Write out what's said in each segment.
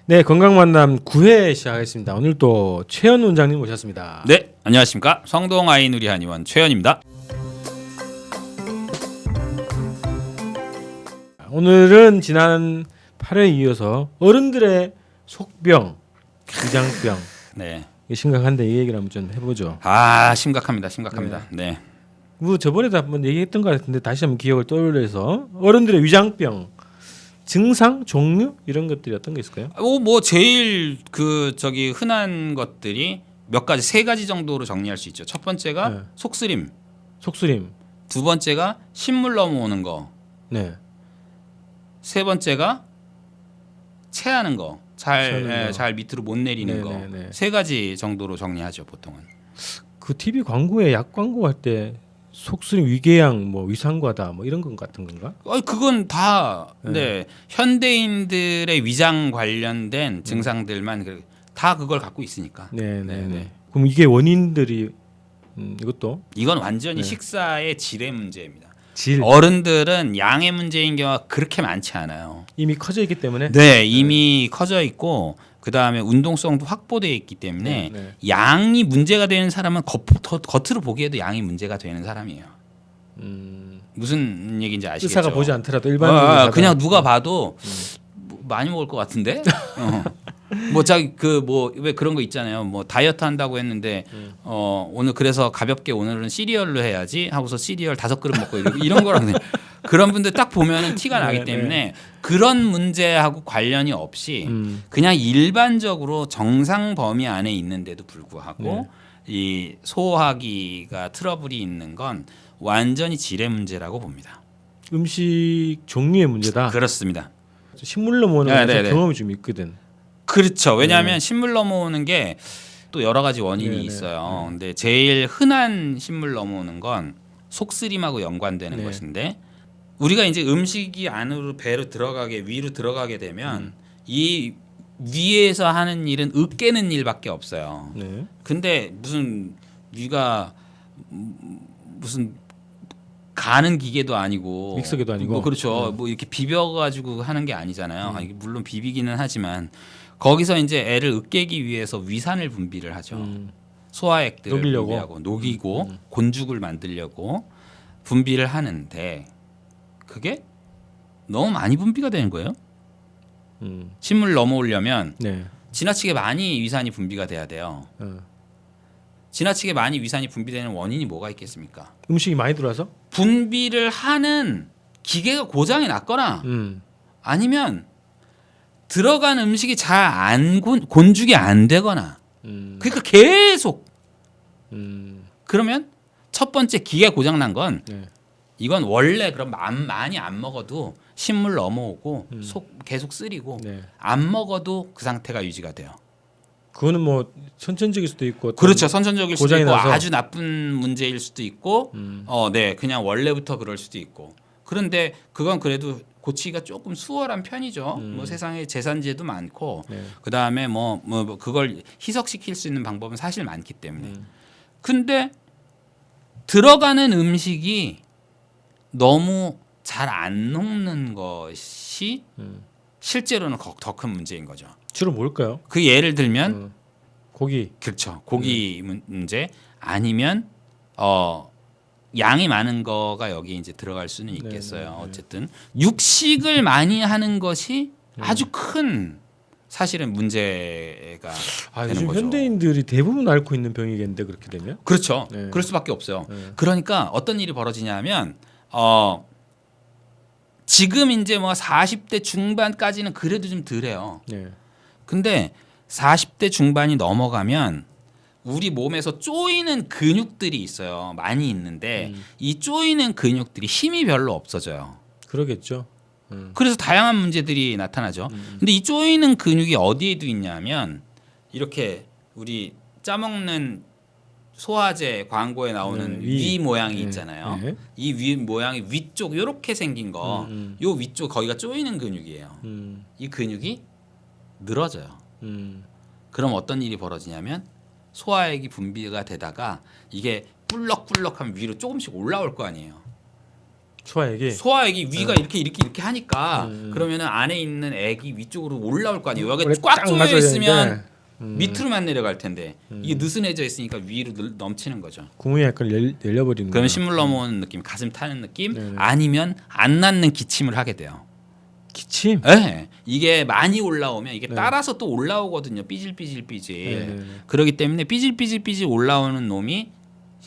네, 건강만남 9회 시작하겠습니다. 오늘 또 최현 원장님 모셨습니다. 네, 안녕하십니까. 성동 아이누리 한의원 최현입니다. 오늘은 지난 8회에 이어서 어른들의 속병, 위장병 네. 이게 심각한데 이 얘기를 한번 좀 해보죠. 심각합니다. 네. 뭐 저번에도 한번 얘기했던 것 같은데 다시 한번 기억을 떠올려서 어른들의 위장병 증상, 종류 이런 것들이 어떤 게 있을까요? 뭐 제일 흔한 것들이 몇 가지, 세 가지 정도로 정리할 수 있죠. 첫 번째가 네. 속쓰림, 속쓰림. 두 번째가 신물 넘어오는 거, 네. 세 번째가 체하는 거, 체하는 거. 잘 밑으로 못 내리는 거, 네네네. 세 가지 정도로 정리하죠 보통은. 그 TV 광고에 약 광고할 때 속쓰림, 위궤양, 뭐 위상과다 뭐 이런 것 같은 건가? 그건 다 현대인들의 위장 관련된 증상들만 다 그걸 갖고 있으니까. 네. 그럼 이게 원인들이 이것도 이건 완전히 식사의 질의 문제입니다. 질 어른들은 양의 문제인 경우가 그렇게 많지 않아요. 이미 커져 있기 때문에 네, 이미 커져 있고 그 다음에 운동성도 확보되어 있기 때문에 네. 양이 문제가 되는 사람은 겉으로 보기에도 양이 문제가 되는 사람이에요. 무슨 얘기인지 아시겠죠? 의사가 보지 않더라도 일반적으로 그냥 누가 봐도 뭐 많이 먹을 것 같은데. 왜 그런 거 있잖아요. 뭐 다이어트 한다고 했는데 오늘 그래서 가볍게 오늘은 시리얼로 해야지 하고서 시리얼 5그릇 먹고 이런 거랑 그런 분들 딱 보면은 티가 나기 때문에 그런 문제하고 관련이 없이 그냥 일반적으로 정상 범위 안에 있는데도 불구하고 이 소화기가 트러블이 있는 건 완전히 질의 문제라고 봅니다. 음식 종류의 문제다. 그렇습니다. 식물 넘어오는 거 경험이 좀 있거든. 그렇죠. 왜냐하면 신물 넘어오는 게 또 여러 가지 원인이 있어요. 근데 제일 흔한 신물 넘어오는 건 속쓰림하고 연관되는 것인데 우리가 이제 음식이 안으로 배로 들어가게 위로 들어가게 되면 이 위에서 하는 일은 으깨는 일밖에 없어요. 네. 근데 무슨 위가 무슨 가는 기계도 아니고 믹서기도 아니고 뭐 그렇죠. 뭐 이렇게 비벼 가지고 하는 게 아니잖아요. 물론 비비기는 하지만 거기서 이제 애를 으깨기 위해서 위산을 분비를 하죠. 소화액들을 녹이려고. 분비하고 녹이고 곤죽을 만들려고 분비를 하는데 그게 너무 많이 분비가 되는 거예요. 신물 넘어오려면 네. 지나치게 많이 위산이 분비가 돼야 돼요. 지나치게 많이 위산이 분비되는 원인이 뭐가 있겠습니까? 음식이 많이 들어와서 분비를 하는 기계가 고장이 났거나 아니면 들어간 음식이 잘 안 곤죽이 안 되거나 그러니까 계속 그러면 첫 번째 기계 고장 난 건 이건 원래 그럼 많이 안 먹어도 신물 넘어오고 속 계속 쓰리고 안 먹어도 그 상태가 유지가 돼요. 그거는 뭐 선천적일 수도 있고 그렇죠. 선천적일 수도 있고 나서. 아주 나쁜 문제일 수도 있고 그냥 원래부터 그럴 수도 있고 그런데 그건 그래도 고치기가 조금 수월한 편이죠. 뭐 세상에 제산제도 많고 그다음에 뭐 그걸 희석시킬 수 있는 방법은 사실 많기 때문에 근데 들어가는 음식이 너무 잘 안 녹는 것이 실제로는 더 큰 문제인 거죠. 주로 뭘까요? 그 예를 들면 고기. 그렇죠. 고기 문제 아니면 양이 많은 거가 여기 이제 들어갈 수는 있겠어요. 어쨌든 육식을 많이 하는 것이 아주 큰 사실은 문제가 되는 요즘 거죠. 현대인들이 대부분 앓고 있는 병이겠는데 그렇게 되면? 그렇죠. 그럴 수밖에 없어요. 그러니까 어떤 일이 벌어지냐면 지금 이제 뭐 40대 중반까지는 그래도 좀 덜해요. 근데 40대 중반이 넘어가면 우리 몸에서 쪼이는 근육들이 있어요. 많이 있는데 이 쪼이는 근육들이 힘이 별로 없어져요. 그러겠죠. 그래서 다양한 문제들이 나타나죠. 근데 이 쪼이는 근육이 어디에도 있냐면 이렇게 우리 짜먹는 소화제 광고에 나오는 위 모양이 있잖아요. 이 위 모양이 위쪽 이렇게 생긴 거, 요 위쪽 거기가 쪼이는 근육이에요. 이 근육이 늘어져요. 그럼 어떤 일이 벌어지냐면 소화액이 분비가 되다가 이게 뿔럭뿔럭하면 위로 조금씩 올라올 거 아니에요. 소화액이 소화액이 위가 이렇게 하니까 그러면은 안에 있는 액이 위쪽으로 올라올 거 아니에요. 여기 원래 꽉 딱 조여 맞아야 있으면 되는데, 밑으로만 내려갈 텐데 이게 느슨해져 있으니까 위로 넘치는 거죠. 구멍이 약간 열려버리는. 그러면 신물 넘어오는 느낌, 가슴 타는 느낌, 네네. 아니면 안 낫는 기침을 하게 돼요. 기침. 네. 이게 많이 올라오면 이게 네. 따라서 또 올라오거든요. 삐질삐질. 네네네. 그렇기 때문에 삐질 올라오는 놈이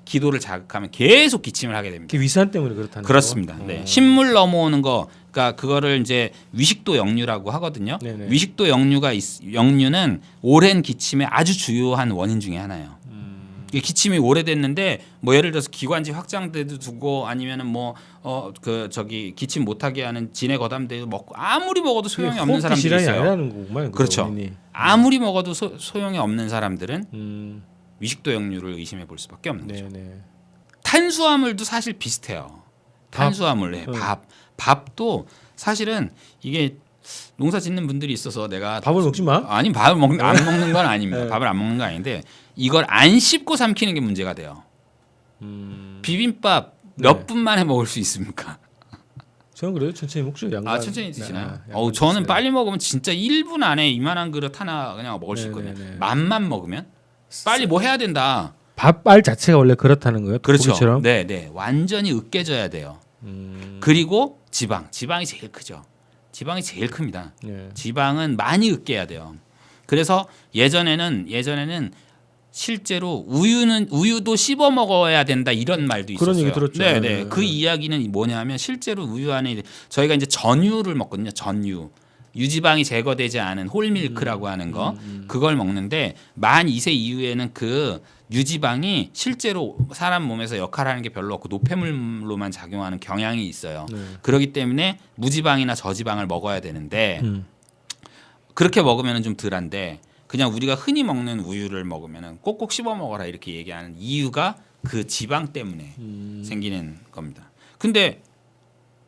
기도를 자극하면 계속 기침을 하게 됩니다. 그 위산 때문에 그렇다는 그렇습니다. 거고? 네. 신물 넘어오는 거, 그러니까 그거를 이제 위식도 역류라고 하거든요. 네네. 위식도 역류는 오랜 기침의 아주 주요한 원인 중에 하나예요. 이게 기침이 오래됐는데 뭐 예를 들어서 기관지 확장돼도 두고 아니면은 뭐 기침 못하게 하는 진해 거담대도 먹고 아무리 먹어도 소용이 없는 사람들이 질환이 있어요. 아니라는 거구만. 그렇죠. 원인이. 아무리 먹어도 소용이 없는 사람들은 위식도 역류를 의심해 볼 수밖에 없는 거죠. 네네. 탄수화물도 사실 비슷해요. 탄수화물, 밥도 사실은 이게 농사 짓는 분들이 있어서 내가 밥을 먹지 마. 아니 안 먹는 건 아닙니다. 네. 밥을 안 먹는 건 아닌데 이걸 안 씹고 삼키는 게 문제가 돼요. 비빔밥 몇 네. 분 만에 먹을 수 있습니까? 저는 그래도 천천히 먹죠. 양반. 천천히 드시나요? 양반 저는 드세요. 빨리 먹으면 진짜 1분 안에 이만한 그릇 하나 그냥 먹을 수 있거든요. 네네네. 맛만 먹으면 빨리 뭐 해야 된다. 밥알 자체가 원래 그렇다는 거예요. 그렇죠. 고기처럼? 네. 완전히 으깨져야 돼요. 그리고 지방이 제일 크죠. 지방이 제일 큽니다. 네. 지방은 많이 으깨야 돼요. 그래서 예전에는 실제로 우유도 씹어 먹어야 된다 이런 말도 있었어요. 그런 얘기 들었죠. 네. 네. 그 이야기는 뭐냐면 실제로 우유 안에 저희가 이제 전유를 먹거든요. 전유. 유지방이 제거되지 않은 홀밀크라고 하는 거 그걸 먹는데 만 2세 이후에는 그 유지방이 실제로 사람 몸에서 역할하는 게 별로 없고 노폐물로만 작용하는 경향이 있어요. 네. 그렇기 때문에 무지방이나 저지방을 먹어야 되는데 그렇게 먹으면 좀 덜한데 그냥 우리가 흔히 먹는 우유를 먹으면 꼭꼭 씹어 먹어라 이렇게 얘기하는 이유가 그 지방 때문에 생기는 겁니다. 근데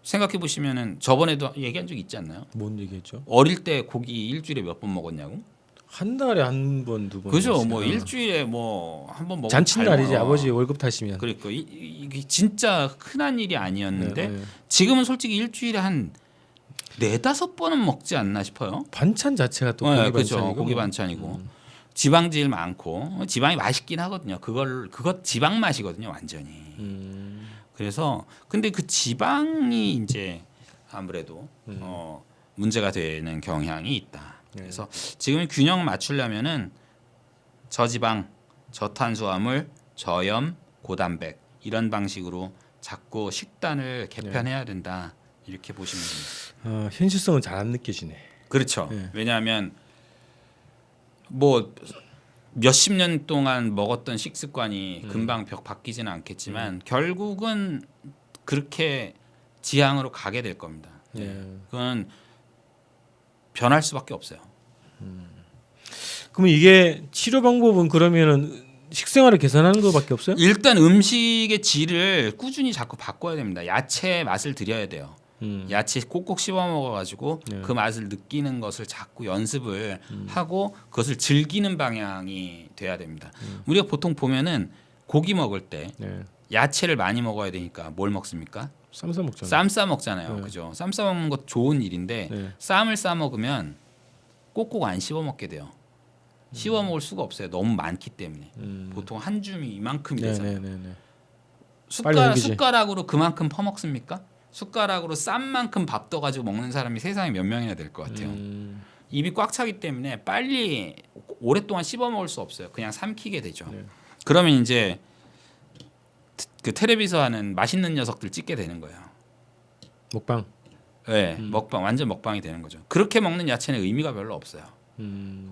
생각해 보시면은 저번에도 얘기한 적 있지 않나요? 뭔 얘기했죠? 어릴 때 고기 일주일에 몇 번 먹었냐고? 한 달에 한 번, 두 번. 그죠? 먹었어요. 뭐 일주일에 뭐 한 번 먹으면 잔칫날이지. 잘 먹어. 아버지 월급 타시면. 그러니까 이게 진짜 흔한 일이 아니었는데 네. 지금은 솔직히 일주일에 한 4-5번은 먹지 않나 싶어요. 반찬 자체가 또 네, 고기 그렇죠. 반찬이고. 고기 반찬이고 지방질 많고 지방이 맛있긴 하거든요. 그것 지방 맛이거든요, 완전히. 그래서 근데 그 지방이 이제 아무래도 문제가 되는 경향이 있다. 그래서 지금 균형을 맞추려면은 저지방, 저탄수화물, 저염, 고단백 이런 방식으로 자꾸 식단을 개편해야 된다. 이렇게 보시면 됩니다. 현실성은 잘 안 느껴지네. 그렇죠. 네. 왜냐하면 뭐 몇십 년 동안 먹었던 식습관이 금방 바뀌지는 않겠지만 결국은 그렇게 지향으로 가게 될 겁니다. 네. 그건 변할 수밖에 없어요. 그러면 이게 치료 방법은 그러면은 식생활을 개선하는 것밖에 없어요? 일단 음식의 질을 꾸준히 자꾸 바꿔야 됩니다. 야채 맛을 들여야 돼요. 야채 꼭꼭 씹어 먹어가지고 네. 그 맛을 느끼는 것을 자꾸 연습을 하고 그것을 즐기는 방향이 돼야 됩니다. 우리가 보통 보면은 고기 먹을 때 네. 야채를 많이 먹어야 되니까 뭘 먹습니까? 쌈 싸 먹잖아요. 쌈 싸 먹잖아요. 네. 그죠? 쌈 싸 먹는 것 좋은 일인데 네. 쌈을 싸 먹으면 꼭꼭 안 씹어 먹게 돼요. 씹어 먹을 수가 없어요. 너무 많기 때문에. 보통 한 줌이 이만큼이 되잖아요. 네네네. 빨리 옮기지. 숟가락으로 그만큼 퍼먹습니까? 숟가락으로 쌈만큼 밥 떠가지고 먹는 사람이 세상에 몇 명이나 될 것 같아요. 입이 꽉 차기 때문에 빨리 오랫동안 씹어 먹을 수 없어요. 그냥 삼키게 되죠. 네. 그러면 이제 그 텔레비에서 하는 맛있는 녀석들 찍게 되는 거예요. 먹방. 네, 먹방 완전 먹방이 되는 거죠. 그렇게 먹는 야채는 의미가 별로 없어요.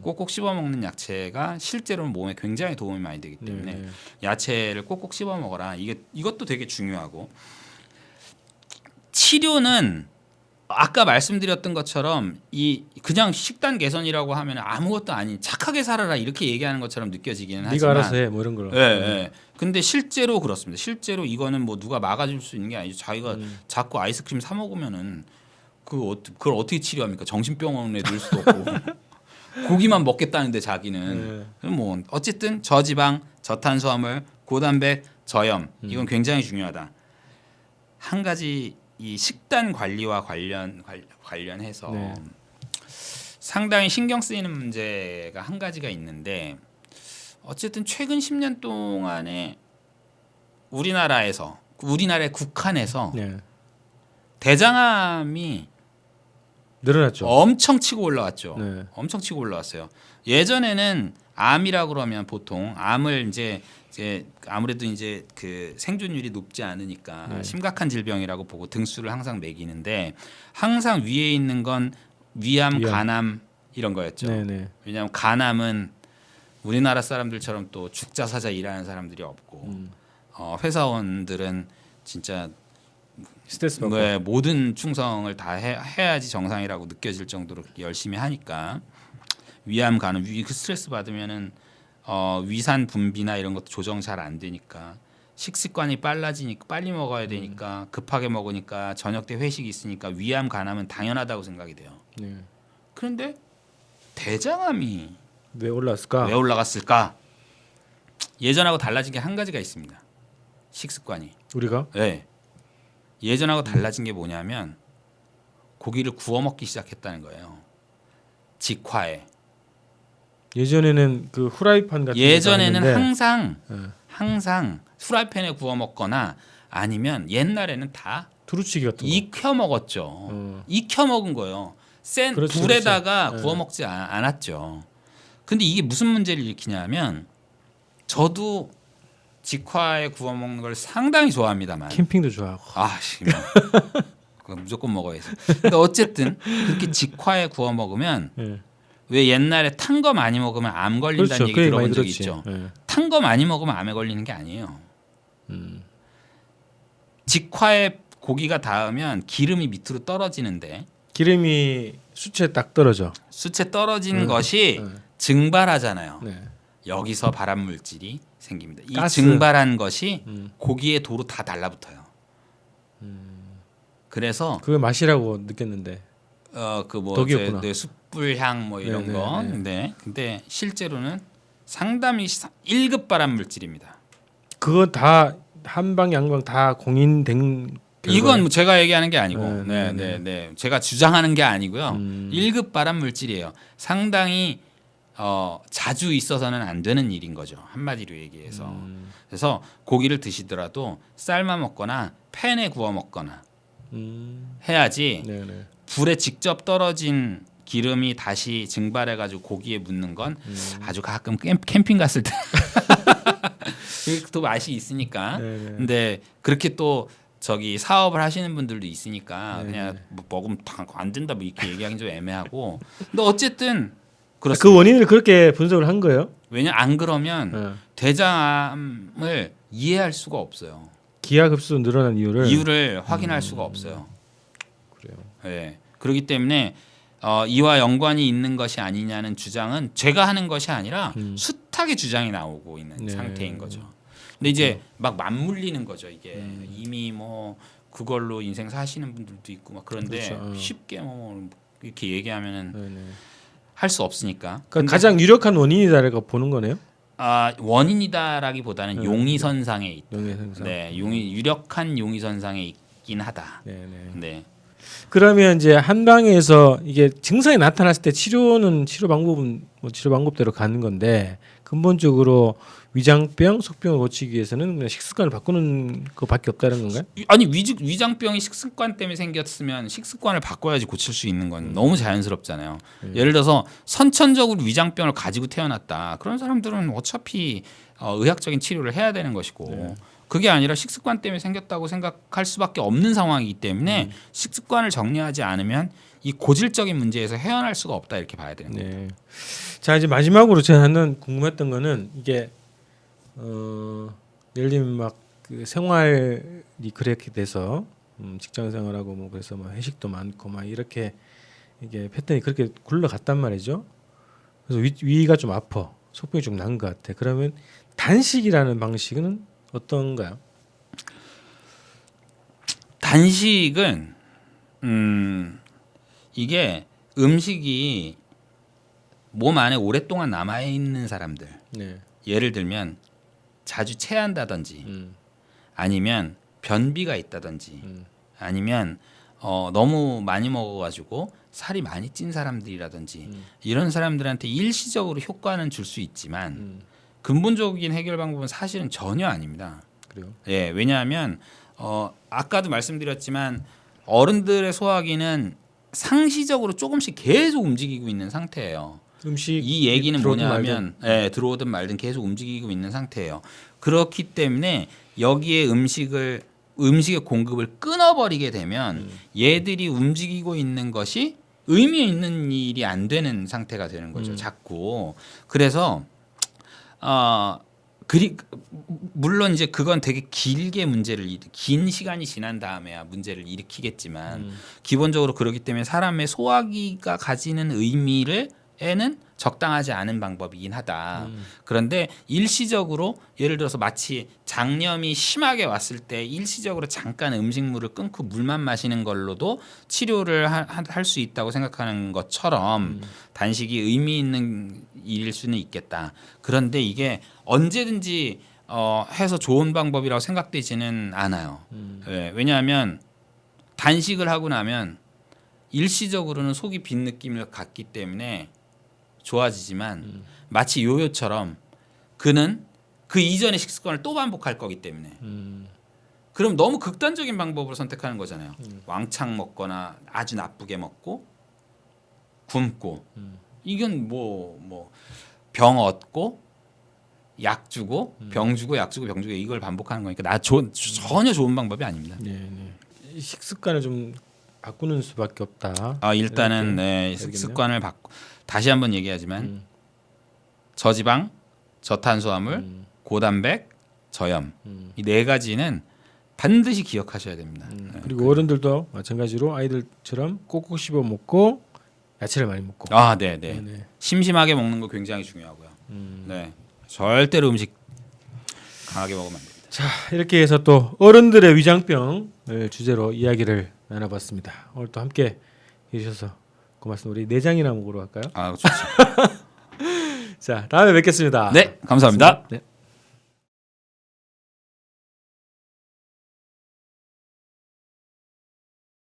꼭꼭 씹어 먹는 야채가 실제로는 몸에 굉장히 도움이 많이 되기 때문에 네. 야채를 꼭꼭 씹어 먹어라. 이것도 되게 중요하고 치료는 아까 말씀드렸던 것처럼 이 그냥 식단 개선이라고 하면 아무것도 아닌 착하게 살아라 이렇게 얘기하는 것처럼 느껴지기는 네가 하지만 알아서 해. 뭐 이런 걸로. 예. 근데 실제로 그렇습니다. 실제로 이거는 뭐 누가 막아줄 수 있는 게 아니죠. 자기가 자꾸 아이스크림 사 먹으면은 그걸 어떻게 치료합니까? 정신병원에 넣을 수도 없고 고기만 먹겠다는데 자기는 뭐 어쨌든 저지방, 저탄수화물, 고단백, 저염 이건 굉장히 중요하다. 한 가지 이 식단 관리와 관련해서 네. 상당히 신경 쓰이는 문제가 한 가지가 있는데 어쨌든 최근 10년 동안에 우리나라의 국한에서 네. 대장암이 늘어났죠. 엄청 치고 올라왔죠. 네. 엄청 치고 올라왔어요. 예전에는 암이라고 그러면 보통 암을 이제 아무래도 이제 그 생존율이 높지 않으니까 네. 심각한 질병이라고 보고 등수를 항상 매기는데 항상 위에 있는 건 위암, 간암 이런 거였죠. 네네. 왜냐하면 간암은 우리나라 사람들처럼 또 죽자사자 일하는 사람들이 없고 회사원들은 진짜 스트레스 받고. 네, 모든 충성을 다 해야지 정상이라고 느껴질 정도로 열심히 하니까 위암 간암 그 스트레스 받으면은 위산 분비나 이런 것도 조정 잘 안 되니까 식습관이 빨라지니까 빨리 먹어야 되니까 급하게 먹으니까 저녁 때 회식이 있으니까 위암 간암은 당연하다고 생각이 돼요. 네. 그런데 대장암이 왜 올랐을까? 왜 올라갔을까? 예전하고 달라진 게 한 가지가 있습니다. 식습관이. 우리가 네. 예전하고 달라진 게 뭐냐면 고기를 구워 먹기 시작했다는 거예요. 직화에. 예전에는 그 후라이팬 같은 예전에는 게 항상 후라이팬에 구워 먹거나 아니면 옛날에는 다 두루치기 같은 거. 익혀 먹었죠. 익혀 먹은 거예요. 센 그렇죠, 불에다가 그렇죠. 구워 먹지 않았죠. 근데 이게 무슨 문제를 일으키냐면 저도 직화에 구워 먹는 걸 상당히 좋아합니다만 캠핑도 좋아하고. 그거 무조건 먹어야지. 근데 어쨌든 그렇게 직화에 구워 먹으면 네. 왜 옛날에 탄 거 많이 먹으면 암 걸린다는 그렇죠. 얘기 그 얘기 들어본 많이 적 들었지. 있죠. 네. 탄 거 많이 먹으면 암에 걸리는 게 아니에요. 직화에 고기가 닿으면 기름이 밑으로 떨어지는데 기름이 수치에 딱 떨어져. 수채 떨어진 것이 증발하잖아요. 네. 여기서 발암 물질이 생깁니다. 이 가스. 증발한 것이 고기에 도로 다 달라붙어요. 그래서 그걸 맛이라고 느꼈는데. 그뭐 독이었구나. 숯불향 뭐 이런 네, 거. 네, 네. 네. 근데 실제로는 상당히 1급 발암 물질입니다. 그거 다 한방 양방 다 공인된. 이건 뭐 제가 얘기하는 게 아니고, 네, 네. 제가 주장하는 게 아니고요. 1급 발암 물질이에요. 상당히 자주 있어서는 안 되는 일인 거죠. 한마디로 얘기해서. 그래서 고기를 드시더라도 삶아 먹거나 팬에 구워 먹거나 해야지 네네. 불에 직접 떨어진 기름이 다시 증발해가지고 고기에 묻는 건 아주 가끔 캠핑 갔을 때 또 맛이 있으니까. 네네. 근데 그렇게 또 저기 사업을 하시는 분들도 있으니까 네네. 그냥 뭐 먹으면 안 된다 뭐 이렇게 얘기하기 좀 애매하고. 근데 어쨌든 그렇습니다. 그 원인을 그렇게 분석을 한 거예요? 왜냐 안 그러면 네. 대장암을 이해할 수가 없어요. 기하급수 늘어난 이유를 확인할 수가 없어요. 그래요. 네. 그렇기 때문에 이와 연관이 있는 것이 아니냐는 주장은 제가 하는 것이 아니라 숱하게 주장이 나오고 있는 네. 상태인 거죠. 근데 이제 막 맞물리는 거죠. 이게 이미 뭐 그걸로 인생 사시는 분들도 있고 막 그런데 그렇죠. 쉽게 뭐 이렇게 얘기하면은 네네. 할 수 없으니까. 그러니까 가장 유력한 원인이다라고 보는 거네요. 원인이다라기보다는 용의선상에 있다. 용의선상. 네, 유력한 용의선상에 있긴 하다. 네네. 네. 그러면 이제 한방에서 이게 증상이 나타났을 때 치료 방법은 뭐 치료 방법대로 가는 건데 근본적으로 위장병, 속병을 고치기 위해서는 그냥 식습관을 바꾸는 것밖에 없다는 건가요? 아니 위장병이 식습관 때문에 생겼으면 식습관을 바꿔야지 고칠 수 있는 건 너무 자연스럽잖아요. 예를 들어서 선천적으로 위장병을 가지고 태어났다. 그런 사람들은 어차피 의학적인 치료를 해야 되는 것이고 그게 아니라 식습관 때문에 생겼다고 생각할 수밖에 없는 상황이기 때문에 식습관을 정리하지 않으면 이 고질적인 문제에서 헤어날 수가 없다 이렇게 봐야 되는 거예요. 네. 자 이제 마지막으로 저는 궁금했던 거는 이게 예를 들면 막 그 생활이 그렇게 돼서 직장 생활하고 뭐 그래서 막 회식도 많고 막 이렇게 이게 패턴이 그렇게 굴러갔단 말이죠. 그래서 위가 좀 아파, 속병이 좀 난 것 같아. 그러면 단식이라는 방식은 어떤가요? 단식은 이게 음식이 몸 안에 오랫동안 남아 있는 사람들. 네. 예를 들면 자주 체한다든지 아니면 변비가 있다든지 아니면 너무 많이 먹어가지고 살이 많이 찐 사람들이라든지 이런 사람들한테 일시적으로 효과는 줄 수 있지만 근본적인 해결 방법은 사실은 전혀 아닙니다. 그래요. 예, 왜냐하면 아까도 말씀드렸지만 어른들의 소화기는 상시적으로 조금씩 계속 움직이고 있는 상태예요. 음식 이 얘기는 들어오든 뭐냐면 예, 들어오든 말든 계속 움직이고 있는 상태예요. 그렇기 때문에 여기에 음식의 공급을 끊어버리게 되면 얘들이 움직이고 있는 것이 의미 있는 일이 안 되는 상태가 되는 거죠. 자꾸. 그래서 물론 이제 그건 되게 길게 긴 시간이 지난 다음에야 문제를 일으키겠지만 기본적으로 그렇기 때문에 사람의 소화기가 가지는 의미에는 적당하지 않은 방법이긴 하다. 그런데 일시적으로 예를 들어서 마치 장염이 심하게 왔을 때 일시적으로 잠깐 음식물을 끊고 물만 마시는 걸로도 치료를 할 수 있다고 생각하는 것처럼 단식이 의미 있는 일일 수는 있겠다. 그런데 이게 언제든지 해서 좋은 방법이라고 생각되지는 않아요. 네, 왜냐하면 단식을 하고 나면 일시적으로는 속이 빈 느낌을 갖기 때문에 좋아지지만 마치 요요처럼 그는 그 이전의 식습관을 또 반복할 거기 때문에 그럼 너무 극단적인 방법으로 선택하는 거잖아요. 왕창 먹거나 아주 나쁘게 먹고 굶고 이건 뭐 병 얻고 약 주고 병 주고 약 주고 병 주고 이걸 반복하는 거니까 전혀 좋은 방법이 아닙니다. 네. 이 식습관을 좀 바꾸는 수밖에 없다. 일단은 네, 식습관을 다시 한번 얘기하지만 저지방, 저탄수화물, 고단백, 저염 이 네 가지는 반드시 기억하셔야 됩니다. 그리고 어른들도 마찬가지로 아이들처럼 꼭꼭 씹어 먹고 야채를 많이 먹고. 네. 심심하게 먹는 거 굉장히 중요하고요. 네, 절대로 음식 강하게 먹으면 안 됩니다. 자, 이렇게 해서 또 어른들의 위장병을 주제로 이야기를 나눠봤습니다. 오늘 또 함께 해주셔서 고맙습니다. 우리 내장이나 먹으러 갈까요? 좋습니다. 자, 다음에 뵙겠습니다. 네, 감사합니다. 네.